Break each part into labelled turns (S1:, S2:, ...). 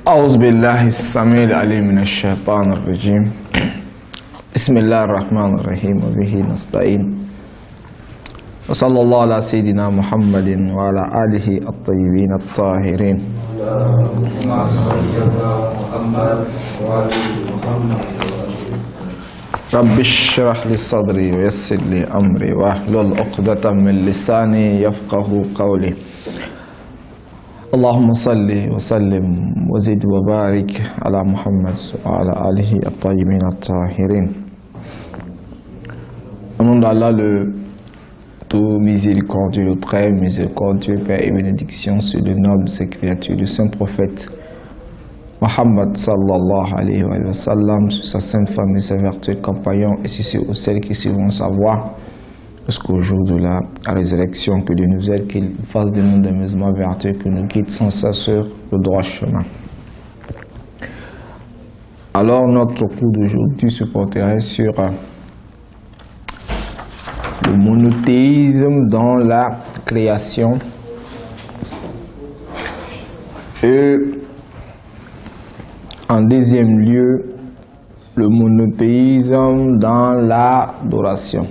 S1: أعوذ بالله السميع العليم من الشيطان الرجيم بسم الله الرحمن الرحيم وبه نستعين وصلى الله على سيدنا محمد وعلى آله الطيبين الطاهرين رب اشرح لي صدري ويسر لي أمري واحلل عقدة من لساني يفقه قولي اللهم صل وسلم وزد وبارك على محمد وعلى آله الطيبين الطاهرين. Au nom d'Allah, le tout miséricordieux, le très miséricordieux, Père et bénédiction sur le noble de ses créatures, le saint prophète Muhammad sallallahu alayhi wa sallam, sur sa sainte famille, ses vertueux compagnons et sur celles qui suivront sa voie jusqu'au jour de la résurrection, que Dieu nous aide, qu'il fasse de nous des musulmans vertueux, qu'il nous guide sans cesse sur le droit chemin. Alors notre cours d'aujourd'hui se porterait sur le monothéisme dans la création et en deuxième lieu le monothéisme dans l'adoration.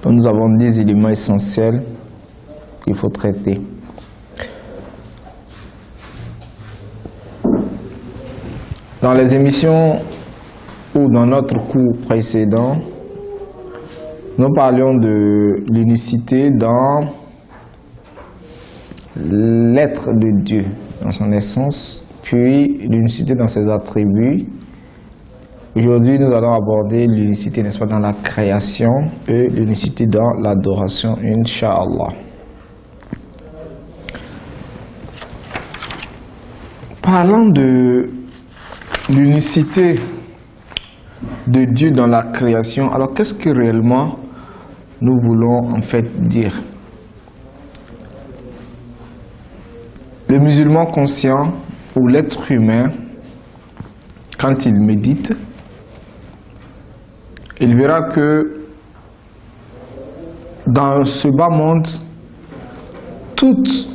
S1: Donc nous avons des éléments essentiels qu'il faut traiter. Dans les émissions ou dans notre cours précédent, nous parlions de l'unicité dans l'être de Dieu, dans son essence, puis l'unicité dans ses attributs. Aujourd'hui, nous allons aborder l'unicité, n'est-ce pas, dans la création et l'unicité dans l'adoration, Inch'Allah. Parlant de l'unicité de Dieu dans la création, alors qu'est-ce que réellement nous voulons en fait dire? Le musulman conscient ou l'être humain, quand il médite, il verra que dans ce bas monde, toute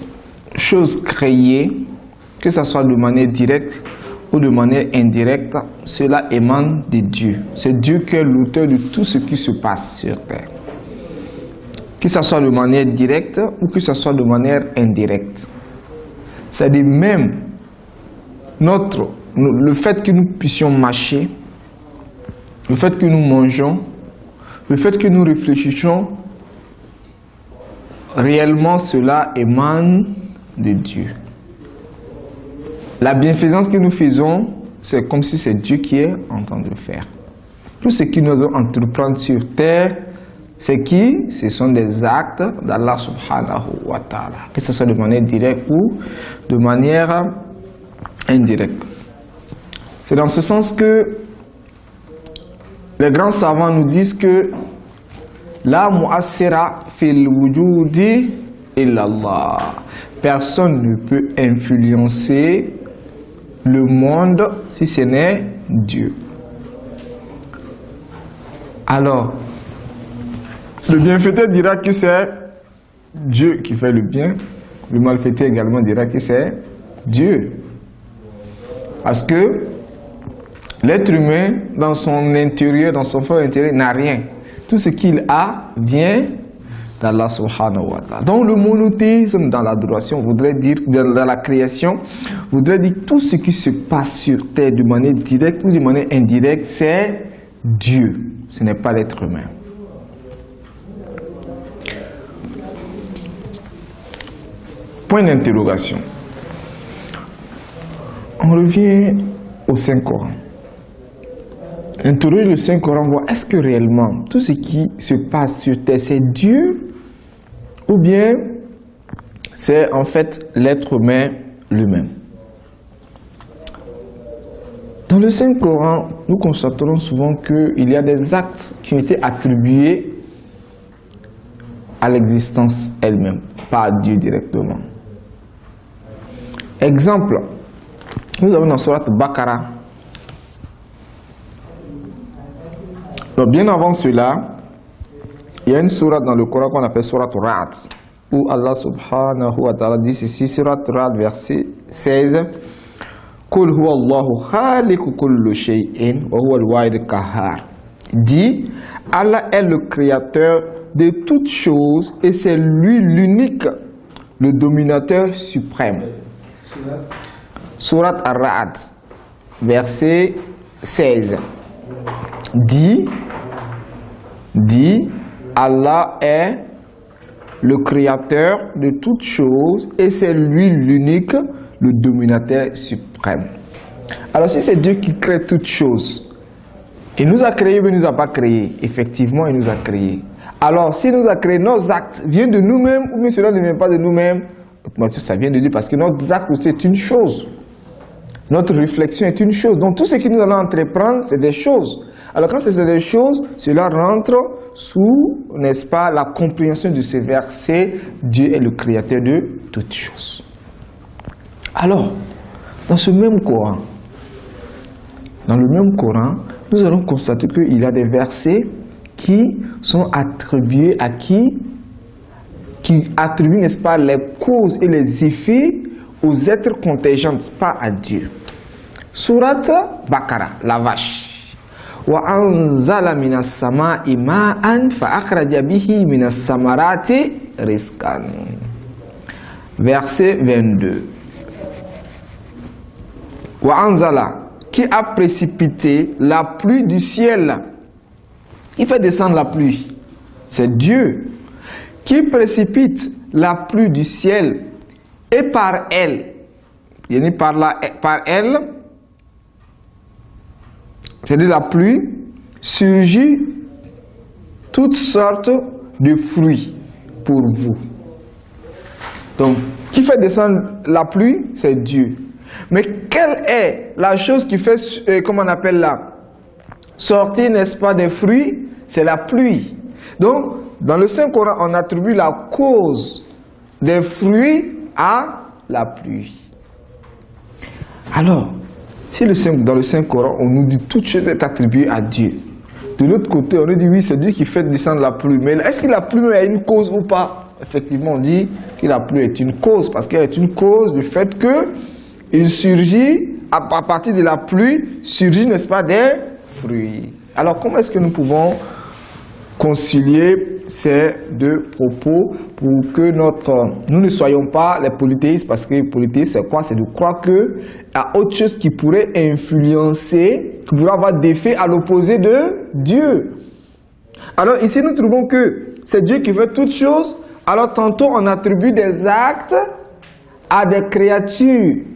S1: chose créée, que ce soit de manière directe ou de manière indirecte, cela émane de Dieu. C'est Dieu qui est l'auteur de tout ce qui se passe sur terre. Que ce soit de manière directe ou que ce soit de manière indirecte. C'est-à-dire même le fait que nous puissions marcher, le fait que nous mangeons, le fait que nous réfléchissons, réellement cela émane de Dieu. La bienfaisance que nous faisons, c'est comme si c'est Dieu qui est en train de le faire. Tout ce que nous allons entreprendre sur terre, c'est qui? Ce sont des actes d'Allah subhanahu wa ta'ala, que ce soit de manière directe ou de manière indirecte. C'est dans ce sens que les grands savants nous disent que la mu'assira fil wujudi illallah. Personne ne peut influencer le monde si ce n'est Dieu. Alors, le bienfaiteur dira que c'est Dieu qui fait le bien. Le malfaiteur également dira que c'est Dieu. Parce que l'être humain, dans son intérieur, dans son fort intérieur, n'a rien. Tout ce qu'il a vient d'Allah subhanahu wa ta'ala. Donc le monothéisme dans l'adoration voudrait dire, dans la création, voudrait dire tout ce qui se passe sur terre de manière directe ou de manière indirecte, c'est Dieu. Ce n'est pas l'être humain. Point d'interrogation. On revient au Saint-Coran. Interroger le Saint-Coran, voir est-ce que réellement tout ce qui se passe sur terre, c'est Dieu ou bien c'est en fait l'être humain lui-même. Dans le Saint-Coran, nous constaterons souvent qu'il y a des actes qui ont été attribués à l'existence elle-même, pas à Dieu directement. Exemple, nous avons dans Surat Baqara. Donc bien avant cela, il y a une sourate dans le Coran qu'on appelle Surat Ra'd. où Allah subhanahu wa ta'ala dit ceci, surat Ra'd, verset 16. Qul huwa Allahu khaliqu kulli shay'in wa huwa al-wahid al-qahhar. Dit, Allah est le créateur de toutes choses et c'est lui l'unique, le dominateur suprême. Surat Ar-Ra'd, verset 16. Dit, Allah est le créateur de toutes choses et c'est lui l'unique, le dominateur suprême. Alors si c'est Dieu qui crée toutes choses, il nous a créé, mais il ne nous a pas créé. Effectivement, il nous a créé. Alors, s'il nous a créé, nos actes viennent de nous-mêmes, ou bien cela ne vient pas de nous-mêmes, ça vient de Dieu, parce que notre acte aussi est une chose. Notre réflexion est une chose. Donc, tout ce que nous allons entreprendre, c'est des choses. Alors, quand c'est des choses, cela rentre sous, n'est-ce pas, la compréhension de ce verset, Dieu est le créateur de toutes choses. Alors, dans ce même Coran, nous allons constater qu'il y a des versets qui sont attribués à qui attribuent, n'est-ce pas, les causes et les effets aux êtres contingents, pas à Dieu. Surat Baqara, la vache. Wa anzala minas sama'i ma'an fa akhraja bihi minas samarati rizqan. Verset 22. Wa anzala, qui a précipité la pluie du ciel. Qui fait descendre la pluie? C'est Dieu. Qui précipite la pluie du ciel et par elle, c'est-à-dire la pluie, surgit toutes sortes de fruits pour vous. Donc, qui fait descendre la pluie? C'est Dieu. Mais quelle est la chose qui fait, comment on appelle là, sortir, n'est-ce pas, des fruits? C'est la pluie. Donc, dans le Saint-Coran, on attribue la cause des fruits à la pluie. Alors, si dans le Saint-Coran, on nous dit toute chose est attribuée à Dieu. De l'autre côté, on nous dit oui, c'est Dieu qui fait descendre la pluie. Mais est-ce que la pluie a une cause ou pas? Effectivement, on dit que la pluie est une cause, parce qu'elle est une cause du fait que il surgit, à partir de la pluie, surgit, n'est-ce pas, des fruits. Alors, comment est-ce que nous pouvons concilier ces deux propos pour que nous ne soyons pas les polythéistes, parce que polythéisme, c'est quoi? C'est de croire qu'il y a autre chose qui pourrait influencer, qui pourrait avoir des faits à l'opposé de Dieu. Alors, ici, nous trouvons que c'est Dieu qui fait toutes choses. Alors, tantôt, on attribue des actes à des créatures.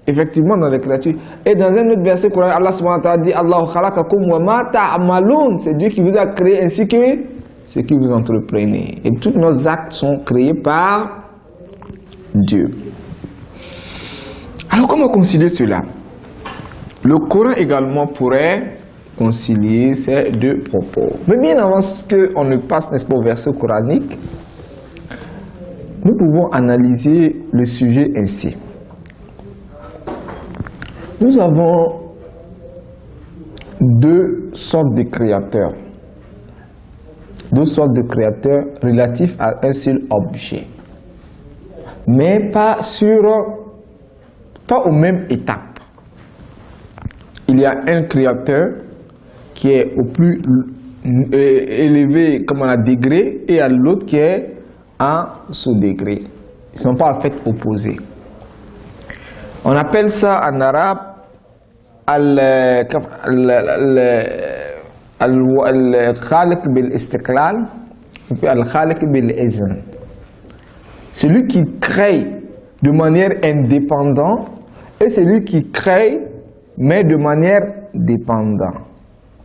S1: Effectivement, dans les créatures. Et dans un autre verset, Allah subhanahu wa ta'ala dit Allahu khalaqakum wa ma ta'malun. C'est Dieu qui vous a créé ainsi que ce que vous entreprenez. Et tous nos actes sont créés par Dieu. Alors, comment concilier cela? Le Coran également pourrait concilier ces deux propos. Mais bien avant qu'on ne passe, n'est-ce pas, au verset coranique, nous pouvons analyser le sujet ainsi. Nous avons deux sortes de créateurs. Deux sortes de créateurs relatifs à un seul objet. Mais pas aux mêmes étapes. Il y a un créateur qui est au plus élevé comme un degré et à l'autre qui est en sous-degré. Ils ne sont pas en fait opposés. On appelle ça en arabe al-khaliq bil-istiqlal et puis al-khaliq bil-izn. Celui qui crée de manière indépendante et celui qui crée mais de manière dépendante.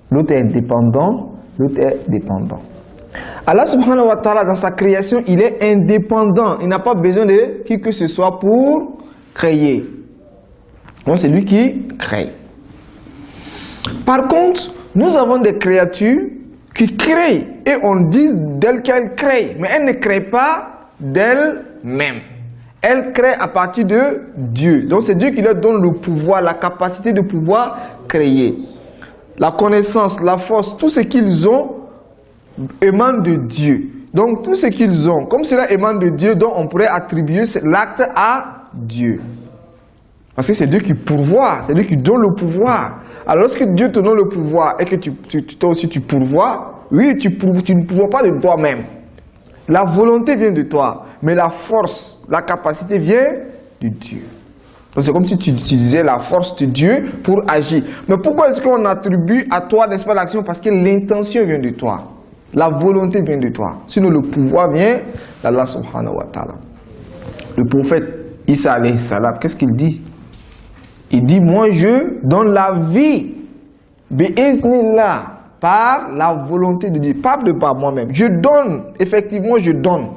S1: L'autre est indépendant, l'autre est dépendant. Allah subhanahu wa ta'ala, dans sa création, il est indépendant. Il n'a pas besoin de qui que ce soit pour créer. Donc c'est lui qui crée. Par contre, nous avons des créatures qui créent et on dit d'elles qu'elles créent, mais elles ne créent pas d'elles-mêmes. Elles créent à partir de Dieu. Donc c'est Dieu qui leur donne le pouvoir, la capacité de pouvoir créer. La connaissance, la force, tout ce qu'ils ont émane de Dieu. Donc tout ce qu'ils ont, comme cela émane de Dieu, donc on pourrait attribuer l'acte à Dieu. Parce que c'est Dieu qui pourvoit, c'est Dieu qui donne le pouvoir. Alors lorsque Dieu te donne le pouvoir et que toi aussi tu pourvois, oui, tu ne pourvois pas de toi-même. La volonté vient de toi, mais la force, la capacité vient de Dieu. Donc c'est comme si tu utilisais la force de Dieu pour agir. Mais pourquoi est-ce qu'on attribue à toi, n'est-ce pas, l'action? Parce que l'intention vient de toi. La volonté vient de toi. Sinon le pouvoir vient d'Allah subhanahu wa ta'ala. Le prophète Isa alayhi salam, qu'est-ce qu'il dit? Il dit, moi je donne la vie, bi'iznillah, par la volonté de Dieu, pas de par moi-même. Je donne, effectivement je donne.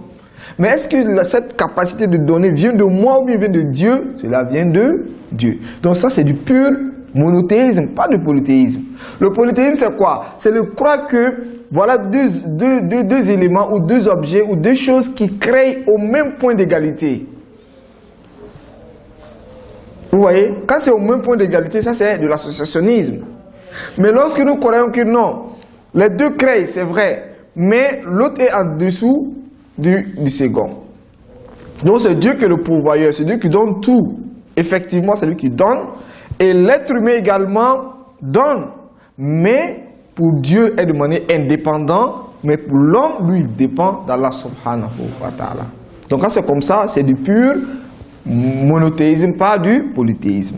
S1: Mais est-ce que cette capacité de donner vient de moi ou bien vient de Dieu? Cela vient de Dieu. Donc ça c'est du pur monothéisme, pas de polythéisme. Le polythéisme c'est quoi? C'est le croire que voilà deux éléments ou deux objets ou deux choses qui créent au même point d'égalité. Vous voyez? Quand c'est au même point d'égalité, ça c'est de l'associationnisme. Mais lorsque nous croyons que non, les deux créent, c'est vrai, mais l'autre est en dessous du second. Donc c'est Dieu qui est le pourvoyeur, c'est Dieu qui donne tout. Effectivement, c'est lui qui donne. Et l'être humain également donne. Mais pour Dieu est de manière indépendante, mais pour l'homme, lui, il dépend d'Allah subhanahu wa ta'ala. Donc quand c'est comme ça, c'est du pur monothéisme, pas du polythéisme.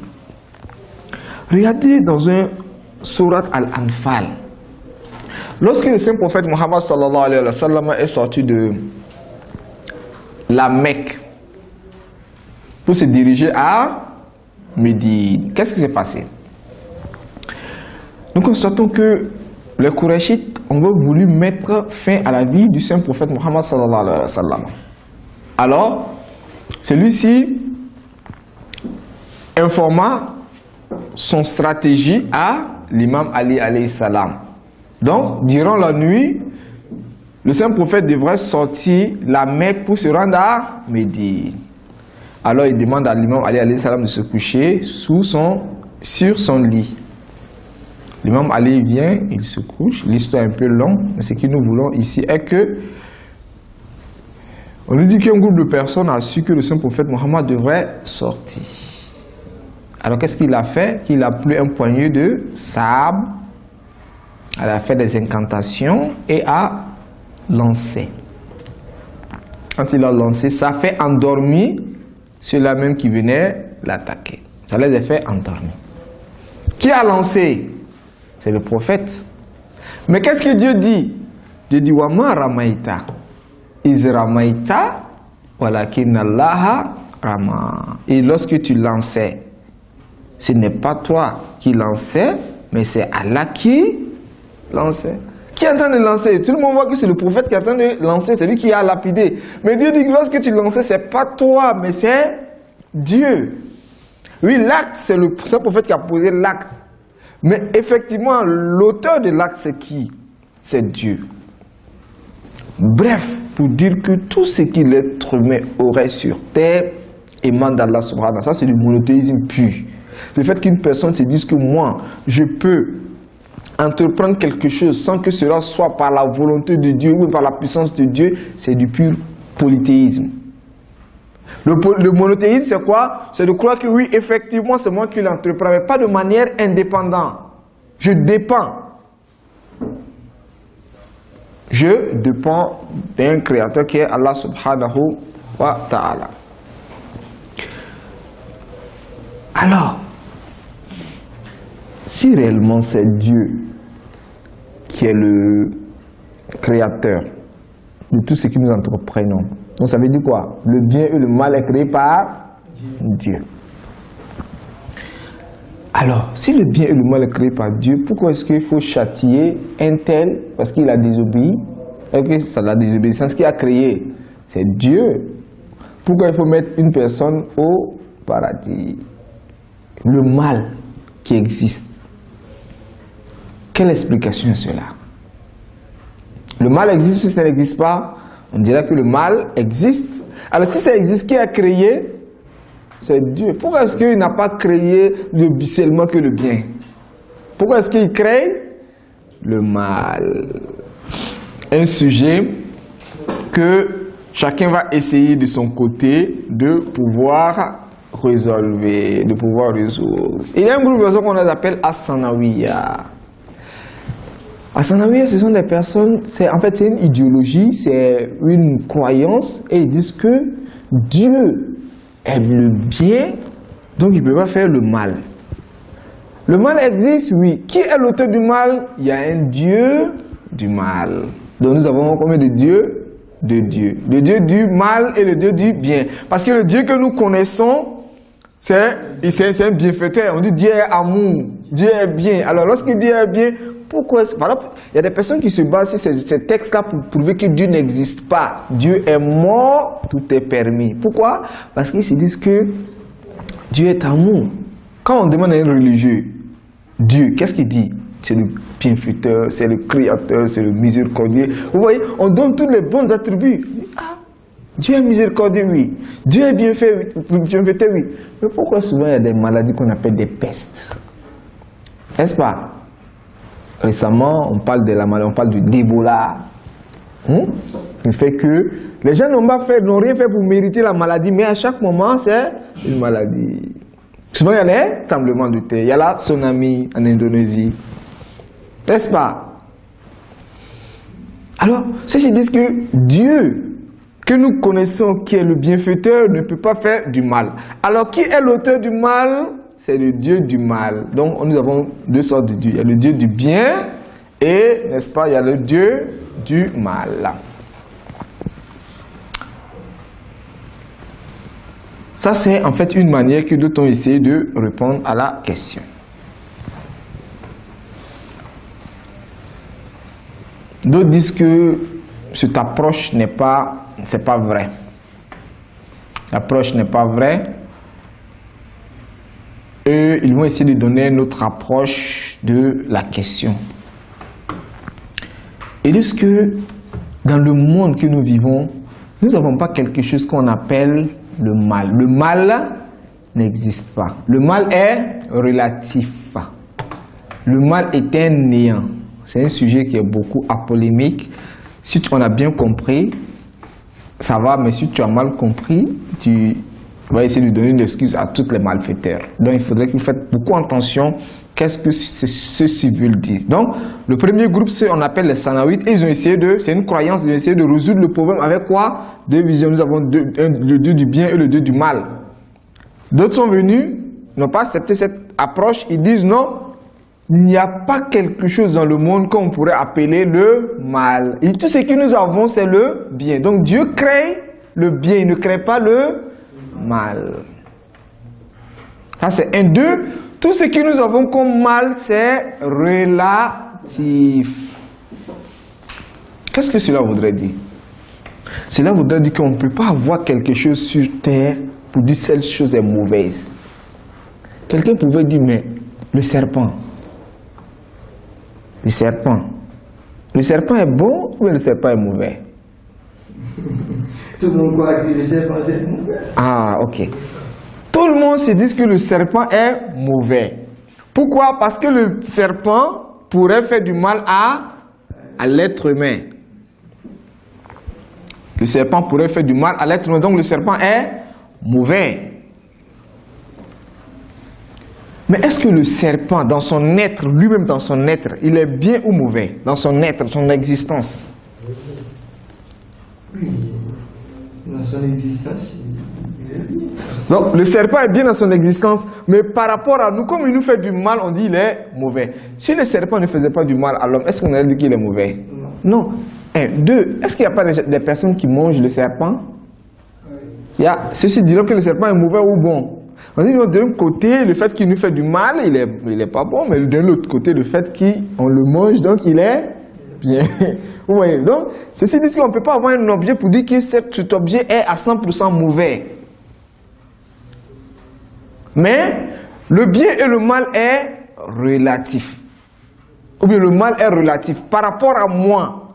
S1: Regardez dans un Surat Al-Anfal. Lorsque le saint prophète Muhammad sallallahu alayhi wa sallam est sorti de la Mecque pour se diriger à Médine, qu'est-ce qui s'est passé? Nous constatons que les Qurayshites ont voulu mettre fin à la vie du saint prophète Muhammad sallallahu alayhi wa sallam. Alors, celui-ci informa son stratégie à l'imam Ali alayhi salam. Donc, durant la nuit, le saint prophète devrait sortir la Mecque pour se rendre à Médine. Alors, il demande à l'imam Ali alayhi salam de se coucher sur son lit. L'imam Ali vient, il se couche. L'histoire est un peu longue, mais ce que nous voulons ici est que on nous dit qu'un groupe de personnes a su que le saint prophète Mohammed devrait sortir. Alors qu'est-ce qu'il a fait? Il a pris un poignet de sable, il a fait des incantations et a lancé. Quand il a lancé, ça a fait endormir ceux-là même qui venaient l'attaquer. Ça les a fait endormir. Qui a lancé? C'est le prophète. Mais qu'est-ce que Dieu dit? Dieu dit, Wama ramaita. Iz ramaita, walakin Allah rama. Et lorsque tu lançais, ce n'est pas toi qui lançais, mais c'est Allah qui lançait. Qui est en train de lancer? Tout le monde voit que c'est le prophète qui est en train de lancer, c'est lui qui a lapidé. Mais Dieu dit que lorsque tu lançais, c'est pas toi, mais c'est Dieu. Oui, l'acte, c'est le prophète qui a posé l'acte. Mais effectivement, l'auteur de l'acte, c'est qui? C'est Dieu. Bref, pour dire que tout ce que l'être humain aurait sur terre émane d'Allah subhanahu wa ta'ala. Ça, c'est du monothéisme pur. Le fait qu'une personne se dise que moi, je peux entreprendre quelque chose sans que cela soit par la volonté de Dieu ou par la puissance de Dieu, c'est du pur polythéisme. Le monothéisme, c'est quoi? C'est de croire que oui, effectivement, c'est moi qui l'entreprends, mais pas de manière indépendante. Je dépends. Je dépends d'un créateur qui est Allah subhanahu wa ta'ala. Alors, si réellement c'est Dieu qui est le créateur de tout ce que nous entreprenons, donc ça veut dire quoi? Le bien et le mal est créé par Dieu. Alors, si le bien et le mal est créé par Dieu, pourquoi est-ce qu'il faut châtier un tel parce qu'il a désobéi? Et que c'est la désobéissance qui a créé, c'est Dieu. Pourquoi il faut mettre une personne au paradis? Le mal qui existe. Quelle explication est cela? Le mal existe, si ça n'existe pas, on dirait que le mal existe. Alors si ça existe, qui a créé? C'est Dieu. Pourquoi est-ce qu'il n'a pas créé seulement que le bien? Pourquoi est-ce qu'il crée le mal? Un sujet que chacun va essayer de son côté de pouvoir résoudre. Il y a un groupe de personnes qu'on appelle As-Sanawiya. As-Sanawiya, ce sont des personnes, en fait c'est une idéologie, c'est une croyance, et ils disent que Dieu est le bien, donc il ne peut pas faire le mal. Le mal existe, oui. Qui est l'auteur du mal? Il y a un Dieu du mal. Donc nous avons combien de dieux? Deux dieux. Le Dieu du mal et le Dieu du bien. Parce que le Dieu que nous connaissons, c'est un bienfaiteur. On dit Dieu est amour, Dieu est bien. Alors lorsque Dieu est bien, pourquoi? Voilà, il y a des personnes qui se basent sur ces textes-là pour prouver que Dieu n'existe pas. Dieu est mort, tout est permis. Pourquoi? Parce qu'ils se disent que Dieu est amour. Quand on demande à un religieux, Dieu, qu'est-ce qu'il dit? C'est le bienfaiteur, c'est le créateur, c'est le miséricordieux. Vous voyez, on donne tous les bons attributs. Ah, Dieu est miséricordieux, oui. Dieu est bienfaiteur, oui. Mais pourquoi souvent il y a des maladies qu'on appelle des pestes? N'est-ce pas? Récemment, on parle de la maladie, on parle d'Ebola. Il fait que les gens n'ont rien fait pour mériter la maladie, mais à chaque moment, c'est une maladie. Souvent, il y a les tremblements de terre, il y a la tsunami en Indonésie. N'est-ce pas? Alors, ceux-ci disent que Dieu, que nous connaissons, qui est le bienfaiteur, ne peut pas faire du mal. Alors, qui est l'auteur du mal? C'est le Dieu du mal. Donc, nous avons deux sortes de dieux. Il y a le Dieu du bien et, n'est-ce pas, il y a le Dieu du mal. Ça, c'est en fait une manière que d'autres ont essayé de répondre à la question. D'autres disent que cette approche c'est pas vrai. L'approche n'est pas vraie. Et ils vont essayer de donner une autre approche de la question. Ils disent que dans le monde que nous vivons, nous n'avons pas quelque chose qu'on appelle le mal. Le mal n'existe pas. Le mal est relatif. Le mal est un néant. C'est un sujet qui est beaucoup polémique. Si on a bien compris, ça va, mais si tu as mal compris, tu vas essayer de donner une excuse à tous les malfaiteurs. Donc il faudrait que vous faites beaucoup attention. Qu'est-ce que ceux-ci veulent dire? Donc, le premier groupe, on appelle les Sanawites, et ils ont essayé c'est une croyance, ils ont essayé de résoudre le problème avec quoi? Deux visions. Nous avons le Dieu du bien et le Dieu du mal. D'autres sont venus, n'ont pas accepté cette approche, ils disent non, il n'y a pas quelque chose dans le monde qu'on pourrait appeler le mal. Et tout ce que nous avons, c'est le bien. Donc Dieu crée le bien, il ne crée pas le mal. Ça c'est un, deux. Tout ce que nous avons comme mal, c'est relatif. Qu'est-ce que cela voudrait dire? Cela voudrait dire qu'on ne peut pas avoir quelque chose sur terre pour dire que cette chose est mauvaise. Quelqu'un pouvait dire, mais le serpent. Le serpent est bon ou le serpent est mauvais?
S2: Tout le monde croit que le serpent c'est mauvais.
S1: Ah, ok. Tout le monde se dit que le serpent est mauvais. Pourquoi? Parce que le serpent pourrait faire du mal à l'être humain. Le serpent pourrait faire du mal à l'être humain, donc le serpent est mauvais. Mais est-ce que le serpent, dans son être, lui-même dans son être, il est bien ou mauvais? Dans son être, son existence?
S2: Oui, dans son existence, il est bien.
S1: Donc, le serpent est bien dans son existence, mais par rapport à nous, comme il nous fait du mal, on dit qu'il est mauvais. Si le serpent ne faisait pas du mal à l'homme, est-ce qu'on allait dire qu'il est mauvais? Non. Un, deux, est-ce qu'il n'y a pas des personnes qui mangent le serpent? Oui. Ceux-ci diront que le serpent est mauvais ou bon. On dit d'un côté, le fait qu'il nous fait du mal, il est pas bon, mais de l'autre côté, le fait qu'on le mange, donc il est bien. Vous voyez, donc, ceci dit qu'on ne peut pas avoir un objet pour dire que cet objet est à 100% mauvais. Mais le bien et le mal est relatif. Ou bien le mal est relatif. Par rapport à moi,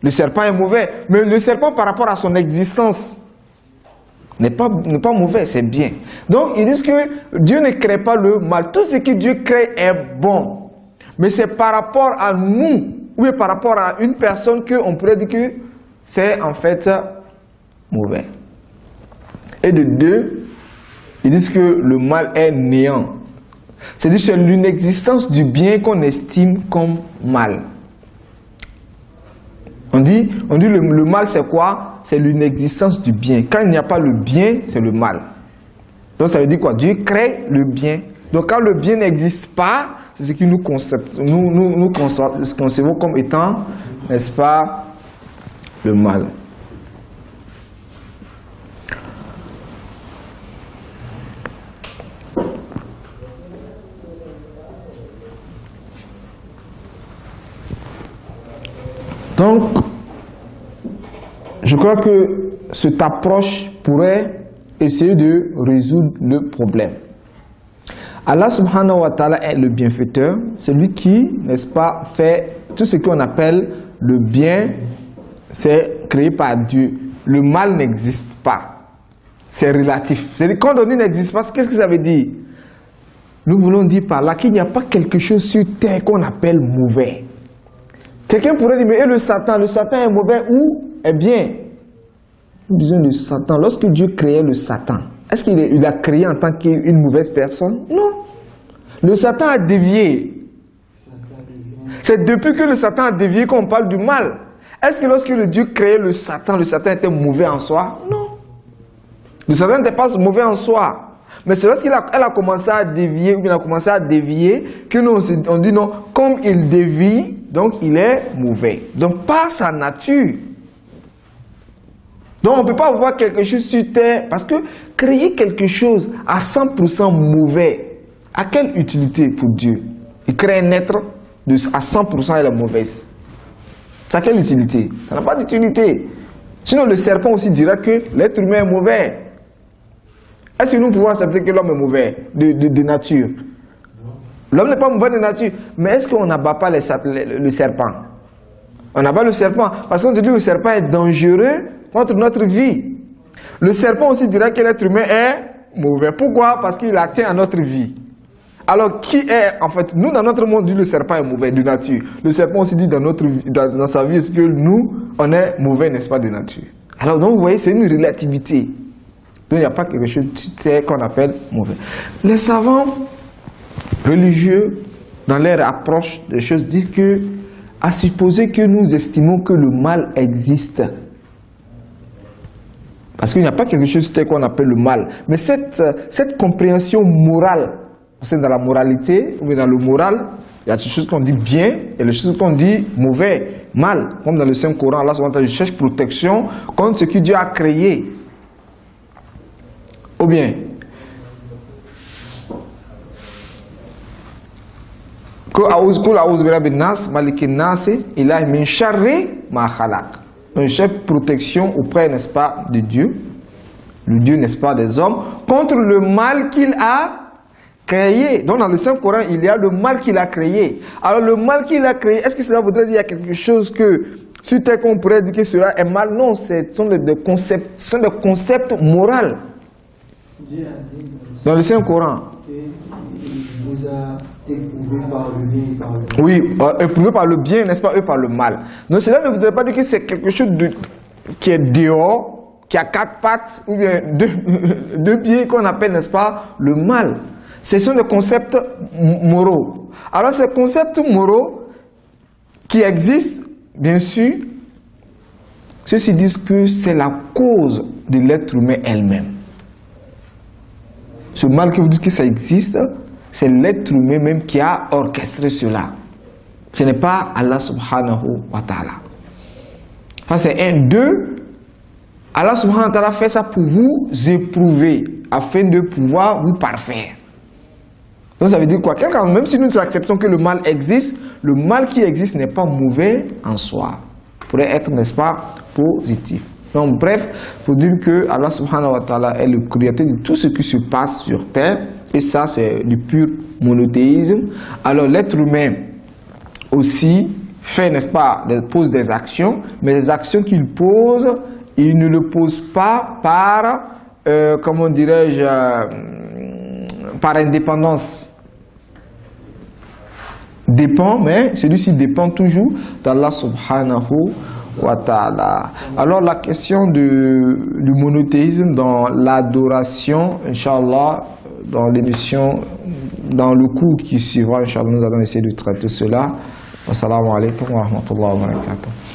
S1: le serpent est mauvais. Mais le serpent par rapport à son existence n'est pas mauvais, c'est bien. Donc ils disent que Dieu ne crée pas le mal. Tout ce que Dieu crée est bon. Mais c'est par rapport à nous, ou bien par rapport à une personne qu'on pourrait dire que c'est en fait mauvais. Et de deux, ils disent que le mal est néant. C'est-à-dire que c'est l'inexistence du bien qu'on estime comme mal. On dit le mal c'est quoi? C'est l'inexistence du bien. Quand il n'y a pas le bien, c'est le mal. Donc ça veut dire quoi? Dieu crée le bien. Donc quand le bien n'existe pas, c'est ce que nous concevons comme étant, n'est-ce pas, le mal. Donc, je crois que cette approche pourrait essayer de résoudre le problème. Allah subhanahu wa ta'ala est le bienfaiteur, celui qui, n'est-ce pas, fait tout ce qu'on appelle le bien, c'est créé par Dieu. Le mal n'existe pas. C'est relatif. C'est-à-dire, quand on dit n'existe pas, qu'est-ce que ça veut dire? Nous voulons dire par là qu'il n'y a pas quelque chose sur terre qu'on appelle mauvais. Quelqu'un pourrait dire, mais et le Satan est mauvais ou est bien? Nous disons le Satan. Lorsque Dieu créait le Satan, est-ce qu'il a créé en tant qu'une mauvaise personne? Non. Le Satan a dévié. C'est depuis que le Satan a dévié qu'on parle du mal. Est-ce que lorsque le Dieu créait le Satan était mauvais en soi? Non. Le Satan n'était pas mauvais en soi. Mais c'est lorsqu'elle a commencé à dévier, ou il a commencé à dévier, que nous on dit non, comme il dévie, donc il est mauvais. Donc par sa nature. Donc on ne peut pas voir quelque chose sur terre, parce que créer quelque chose à 100% mauvais, à quelle utilité pour Dieu? Il crée un être à 100% elle est mauvaise. Ça a quelle utilité? Ça n'a pas d'utilité. Sinon le serpent aussi dira que l'être humain est mauvais. Est-ce que nous pouvons accepter que l'homme est mauvais de nature? L'homme n'est pas mauvais de nature. Mais est-ce qu'on n'abat pas le serpent? On n'abat le serpent parce qu'on se dit que le serpent est dangereux contre notre vie. Le serpent aussi dira que l'être humain est mauvais. Pourquoi? Parce qu'il atteint à notre vie. Alors qui est, en fait, nous dans notre monde, dit le serpent est mauvais de nature. Le serpent aussi dit dans sa vie, est-ce que nous, on est mauvais, n'est-ce pas, de nature? Alors donc vous voyez, c'est une relativité. Donc il n'y a pas quelque chose qu'on appelle mauvais. Les savants religieux, dans leur approche des choses, disent que, à supposer que nous estimons que le mal existe, parce qu'il n'y a pas quelque chose qu'on appelle le mal, mais cette compréhension morale, parce que dans la moralité, ou dans le moral, il y a des choses qu'on dit bien et des choses qu'on dit mauvais, mal, comme dans le Saint-Coran, Allah subhanahu wa ta'ala cherche protection contre ce que Dieu a créé. Ou bien, on cherche protection auprès, n'est-ce pas, de Dieu, le Dieu, n'est-ce pas, des hommes, contre le mal qu'il a créé. Donc dans le Saint-Coran, il y a le mal qu'il a créé. Alors le mal qu'il a créé, est-ce que cela voudrait dire qu'il y a quelque chose que, sur terre qu'on pourrait dire que cela est mal? Non, ce sont des concepts moraux.
S2: Dieu a dit
S1: dans le Saint-Coran,
S2: qu'il vous a éprouvé par le bien et par le mal.
S1: Oui, éprouvé par le bien, n'est-ce pas, eux par le mal. Donc cela ne voudrait pas dire que c'est quelque chose qui est dehors, qui a quatre pattes, ou bien deux pieds, qu'on appelle, n'est-ce pas, le mal. Ce sont des concepts moraux. Alors ces concepts moraux qui existent, bien sûr, ceux-ci disent que c'est la cause de l'être humain elle-même. Ce mal que vous dites que ça existe, c'est l'être humain même qui a orchestré cela. Ce n'est pas Allah subhanahu wa ta'ala. Ça c'est un. Deux, Allah subhanahu wa ta'ala fait ça pour vous éprouver, afin de pouvoir vous parfaire. Donc ça veut dire quoi? Même si nous acceptons que le mal existe, le mal qui existe n'est pas mauvais en soi. Il pourrait être, n'est-ce pas, positif. Donc bref, pour dire que Allah subhanahu wa ta'ala est le créateur de tout ce qui se passe sur terre, et ça c'est du pur monothéisme. Alors l'être humain aussi fait, n'est-ce pas, pose des actions, mais les actions qu'il pose, il ne le pose pas par, comment dirais-je, par indépendance. Dépend, mais celui-ci dépend toujours d'Allah subhanahu wa ta'ala. Alors la question du monothéisme dans l'adoration, Inch'Allah, dans l'émission, dans le cours qui suivra, Inch'Allah, nous allons essayer de traiter cela. Wassalamu alaikum wa rahmatullahi wa barakatuh.